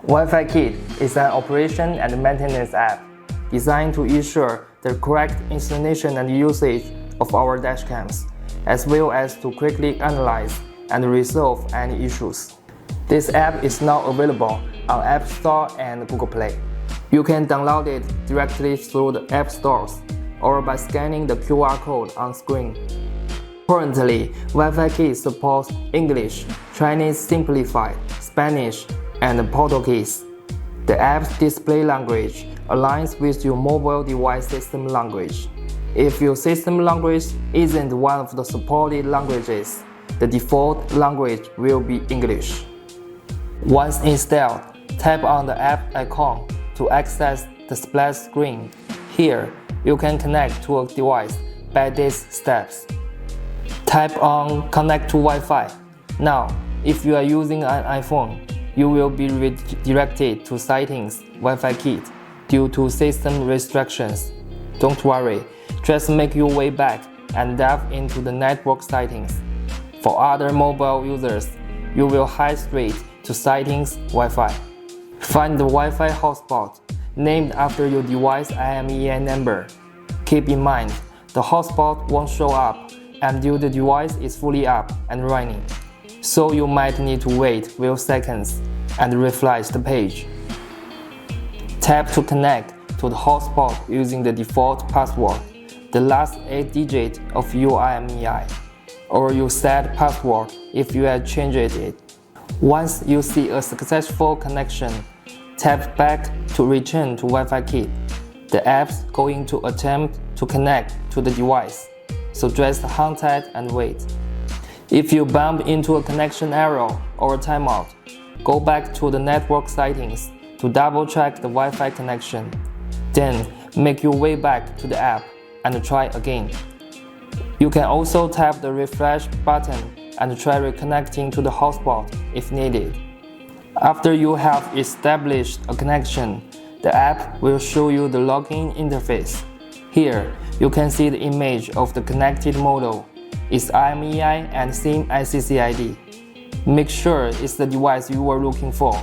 WiFiKit is an operation and maintenance app designed to ensure the correct installation and usage of our dashcams, as well as to quickly analyze and resolve any issues. This app is now available on App Store and Google Play. You can download it directly through the app stores or by scanning the QR code on screen. Currently, WiFiKit supports English, Chinese Simplified, Spanish, and Portuguese. The app's display language aligns with your mobile device system language. If your system language isn't one of the supported languages, the default language will be English. Once installed, tap on the app icon to access the splash screen. Here, you can connect to a device by these steps. Tap on Connect to Wi-Fi. Now, if you are using an iPhone, you will be redirected to Settings WiFiKit due to system restrictions. Don't worry, just make your way back and dive into the network settings. For other mobile users, you will head straight to Settings Wi-Fi. Find the Wi-Fi hotspot named after your device IMEI number. Keep in mind, the hotspot won't show up until the device is fully up and running, so you might need to wait few seconds and refresh the page. Tap to connect to the hotspot using the default password, the last 8 digits of your IMEI, or your set password if you have changed it. Once you see a successful connection, tap back to return to WiFiKit. The app's going to attempt to connect to the device, so just hang tight and wait. If you bump into a connection error or a timeout, go back to the network settings to double-check the Wi-Fi connection. Then make your way back to the app and try again. You can also tap the refresh button and try reconnecting to the hotspot if needed. After you have established a connection, the app will show you the login interface. Here, you can see the image of the connected model, its IMEI and SIM ICC ID. Make sure it's the device you are looking for.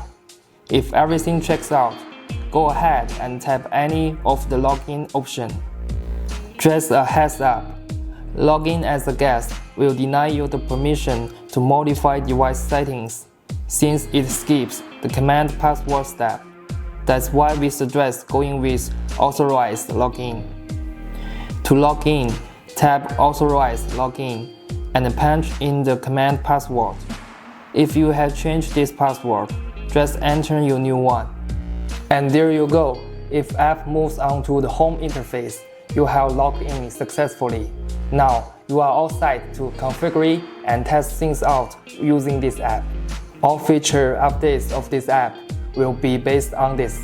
If everything checks out, go ahead and tap any of the login options. Just a heads up, login as a guest will deny you the permission to modify device settings, since it skips the command password step. That's why we suggest going with Authorized login. To log in, tap Authorized login and punch in the command password. If you have changed this password, just enter your new one. And there you go. If app moves on to the home interface, you have logged in successfully. Now, you are all set to configure and test things out using this app. All feature updates of this app will be based on this.